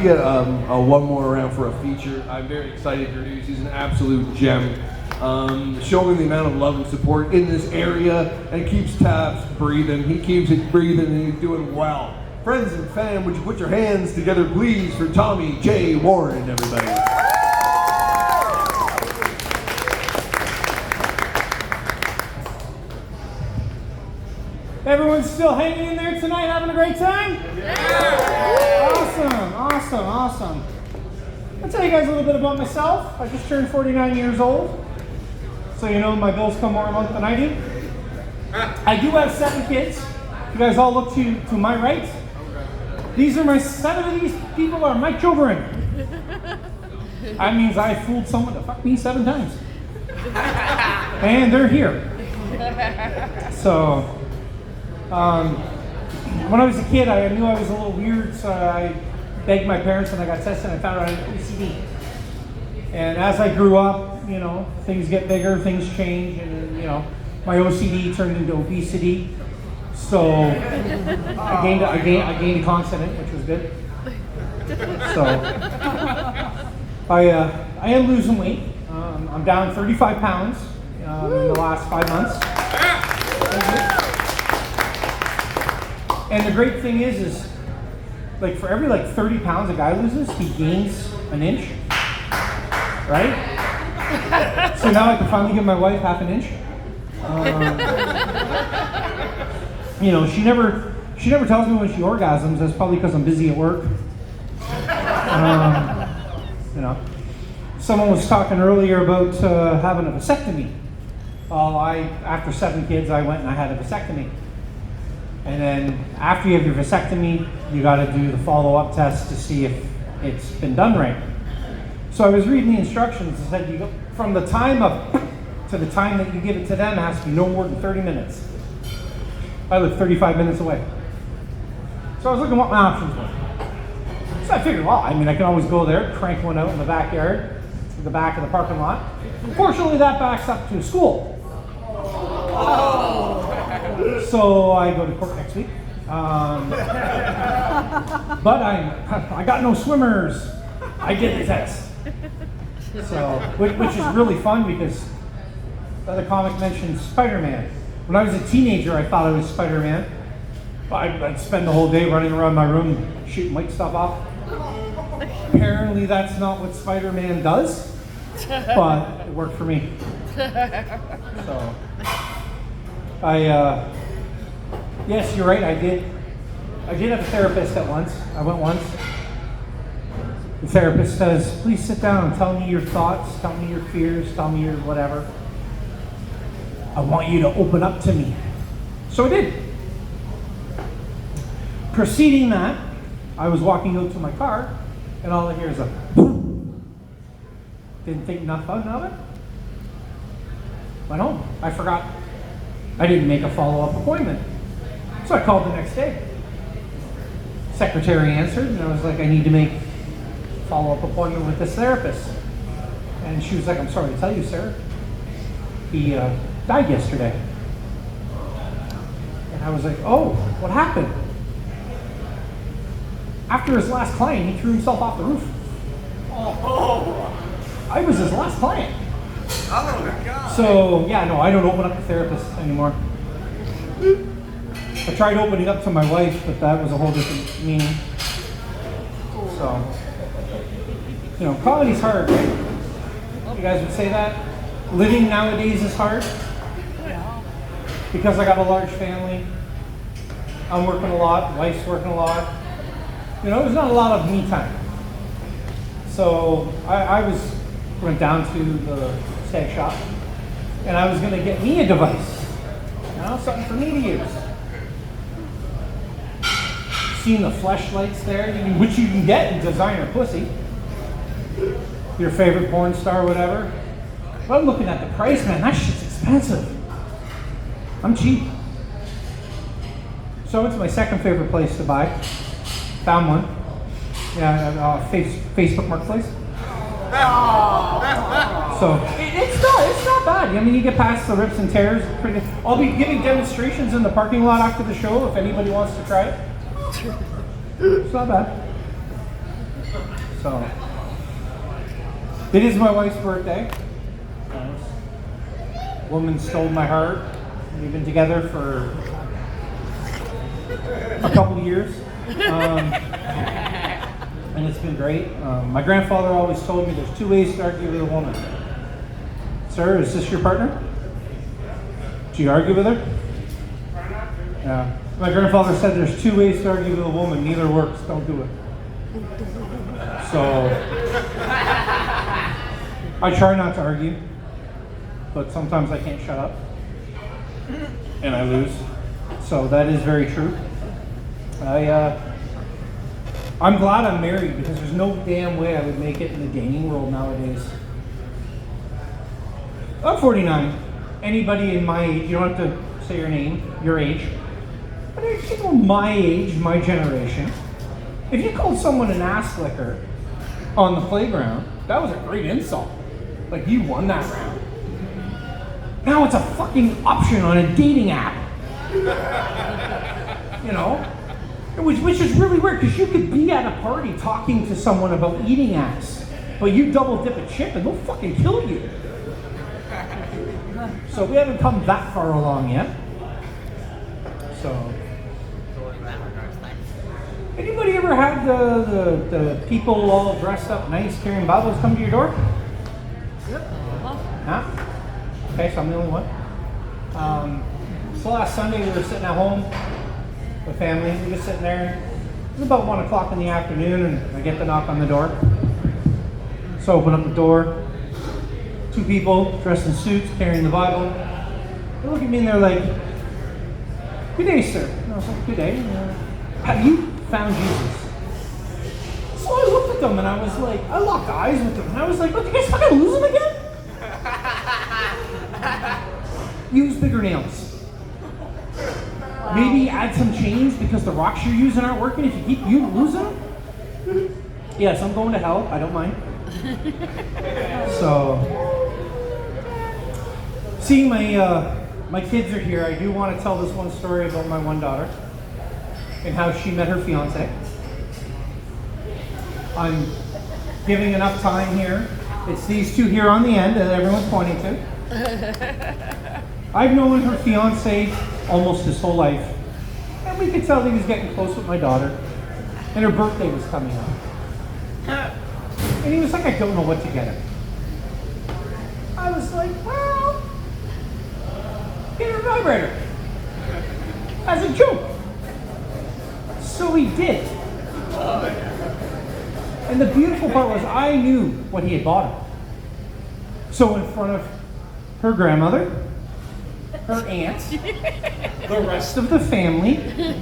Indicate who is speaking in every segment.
Speaker 1: get one more around for a feature. I'm very excited to introduce. He's an absolute gem. Showing the amount of love and support in this area, and keeps Taps breathing. He keeps it breathing, and he's doing well. Friends and fam, would you put your hands together, please, for Tommy J. Warren, everybody.
Speaker 2: Everyone's still hanging in there tonight, having a great time? Yeah! Awesome. I'll tell you guys a little bit about myself. I just turned 49 years old. So you know my bills come more a month than I do. I do have 7 kids. You guys all look to my right. These are 7 of these people are my children. That means I fooled someone to fuck me 7 times. And they're here. So, when I was a kid, I knew I was a little weird, so I begged my parents when I got tested, and I found out I had OCD. And as I grew up, you know, things get bigger, things change, and you know, my OCD turned into obesity. So I gained a consonant, which was good. So I am losing weight. I'm down 35 pounds in the last 5 months. And the great thing is like for every 30 pounds a guy loses, he gains an inch. Right? So now I can finally give my wife half an inch. You know, she never tells me when she orgasms. That's probably because I'm busy at work. You know, someone was talking earlier about having a vasectomy. Well, after 7 kids, I went and I had a vasectomy. And then after you have your vasectomy, you got to do the follow-up test to see if it's been done right. So I was reading the instructions. It said you go from the time to the time that you give it to them has to be no more than 30 minutes. I live 35 minutes away. So I was looking what my options were. So I figured, well, I mean, I can always go there, crank one out in the backyard, to the back of the parking lot. Unfortunately, that backs up to a school. So I go to court next week. But I got no swimmers. I did the test. So, which is really fun because the other comic mentioned Spider-Man. When I was a teenager, I thought I was Spider-Man. I'd spend the whole day running around my room shooting white stuff off. Apparently that's not what Spider-Man does, but it worked for me. So, yes, you're right, I did have a therapist at once. I went once. The therapist says, please sit down and tell me your thoughts, tell me your fears, tell me your whatever. I want you to open up to me. So I did. Preceding that, I was walking out to my car, and all I hear is a boom. Didn't think nothing of it. Went home. I forgot. I didn't make a follow-up appointment. So I called the next day. Secretary answered, and I was like, I need to make a follow-up appointment with this therapist. And she was like, I'm sorry to tell you, sir. He died yesterday. And I was like, oh, what happened? After his last client, he threw himself off the roof. Oh. I was his last client.
Speaker 3: Oh my God.
Speaker 2: So, yeah, no, I don't open up to therapists anymore. I tried opening up to my wife, but that was a whole different meaning. So, you know, comedy's hard, right? You guys would say that? Living nowadays is hard. Because I got a large family. I'm working a lot, wife's working a lot. You know, there's not a lot of me time. So I went down to the stag shop, and I was going to get me a device. You know, something for me to use. Seeing the fleshlights there, which you can get in designer pussy. Your favorite porn star, whatever. But I'm looking at the price, man, that shit's expensive. I'm cheap. So it's my second favorite place to buy. Found one. Yeah, Facebook Marketplace. So it's not bad. I mean, you get past the rips and tears. I'll be giving demonstrations in the parking lot after the show if anybody wants to try it. It's not bad. So, it is my wife's birthday. Woman stole my heart. We've been together for a couple years. And it's been great. My grandfather always told me there's two ways to argue with a woman. Sir, is this your partner? Do you argue with her? Yeah. My grandfather said there's two ways to argue with a woman. Neither works. Don't do it. So, I try not to argue, but sometimes I can't shut up. And I lose. So that is very true. I'm glad I'm married because there's no damn way I would make it in the dating world nowadays. I'm 49. Anybody in my age, you don't have to say your name, your age. But there's people my age, my generation. If you called someone an ass licker on the playground, that was a great insult. Like, you won that round. Now it's a fucking option on a dating app. You know? Which is really weird, because you could be at a party talking to someone about eating ass, but you double dip a chip and they'll fucking kill you. So we haven't come that far along yet. So, anybody ever had the people all dressed up nice carrying Bibles come to your door?
Speaker 4: Yep.
Speaker 2: Huh? Okay, so I'm the only one. So last Sunday we were sitting at home with family. We were just sitting there. It was about 1 o'clock in the afternoon, and I get the knock on the door. So I open up the door. Two people dressed in suits carrying the Bible. They look at me and they're like, "Good day, sir." And I was like, "Good day. Have you found Jesus?" So I looked at them and I was like, I locked eyes with them and I was like, "What, you guys fucking lose him again?" Use bigger nails. Maybe add some chains because the rocks you're using aren't working if you keep losing them. Yes, I'm going to hell. I don't mind. So, seeing my kids are here, I do want to tell this one story about my one daughter and how she met her fiance. I'm giving enough time here. It's these two here on the end that everyone's pointing to. I've known her fiance almost his whole life, and we could tell he was getting close with my daughter, and her birthday was coming up. And he was like, "I don't know what to get her." I was like, "Well, get her a vibrator." As a joke. So he did. And the beautiful part was I knew what he had bought her. So in front of her grandmother, her aunt, the rest of the family,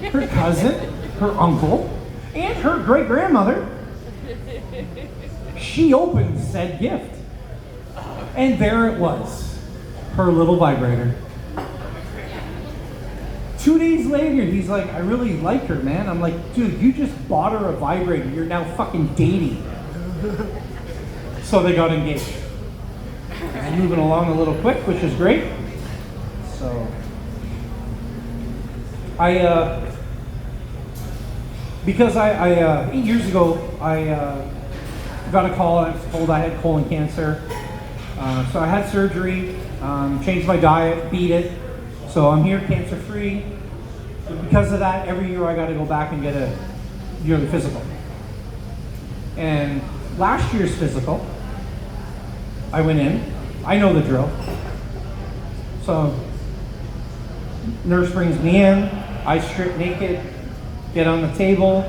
Speaker 2: her cousin, her uncle, and her great-grandmother, she opened said gift. And there it was, her little vibrator. 2 days later, he's like, "I really like her, man." I'm like, "Dude, you just bought her a vibrator. You're now fucking dating." So they got engaged. It's moving along a little quick, which is great. So, because 8 years ago, I got a call. I was told I had colon cancer. So I had surgery, changed my diet, beat it. So I'm here cancer-free. Because of that, every year I got to go back and get a yearly physical. And last year's physical, I went in. I know the drill. So nurse brings me in. I strip naked, get on the table.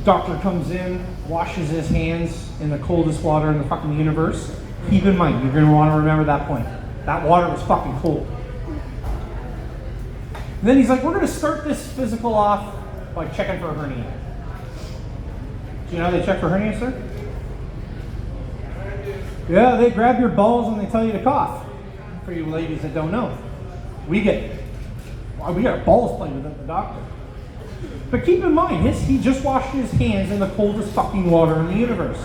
Speaker 2: Doctor comes in, washes his hands in the coldest water in the fucking universe. Keep in mind, you're going to want to remember that point. That water was fucking cold. And then he's like, "We're going to start this physical off by checking for a hernia." Do you know how they check for hernia, sir? Yeah, they grab your balls and they tell you to cough. For you ladies that don't know. We got balls playing with the doctor. But keep in mind, he just washed his hands in the coldest fucking water in the universe.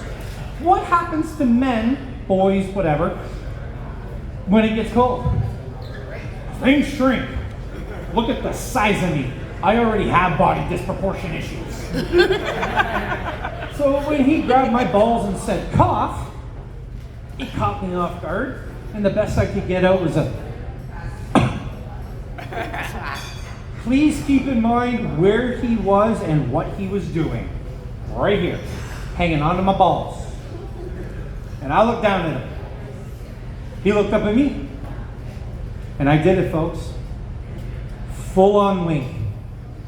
Speaker 2: What happens to men, boys, whatever, when it gets cold? Things shrink. Look at the size of me. I already have body disproportion issues. So So when he grabbed my balls and said cough, it caught me off guard, and the best I could get out was a. Please keep in mind where he was and what he was doing. Right here, hanging onto my balls. And I looked down at him. He looked up at me. And I did it, folks. Full on wink.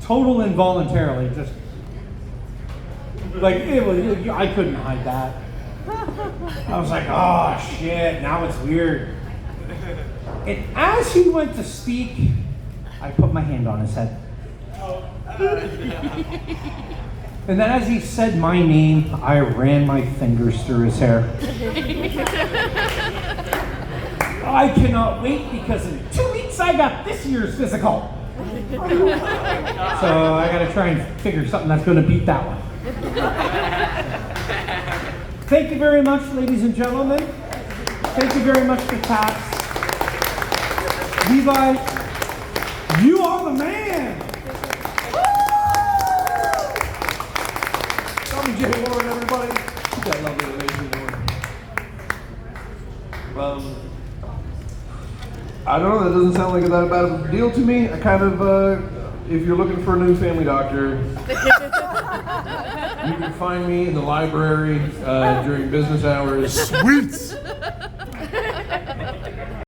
Speaker 2: Total involuntarily, just like it was, I couldn't hide that. I was like, oh shit, now it's weird. And as he went to speak, I put my hand on his head. And then as he said my name, I ran my fingers through his hair. I cannot wait because in 2 weeks I got this year's physical. So I gotta try and figure something that's gonna beat that one. Thank you very much, ladies and gentlemen. Thank you very much to Taps. Levi, you are the man!
Speaker 1: Tommy J. Warren, everybody. That lovely, amazing Warren. I don't know, that doesn't sound like that bad of a deal to me. I kind of, if you're looking for a new family doctor, you can find me in the library during business hours.
Speaker 4: Sweet!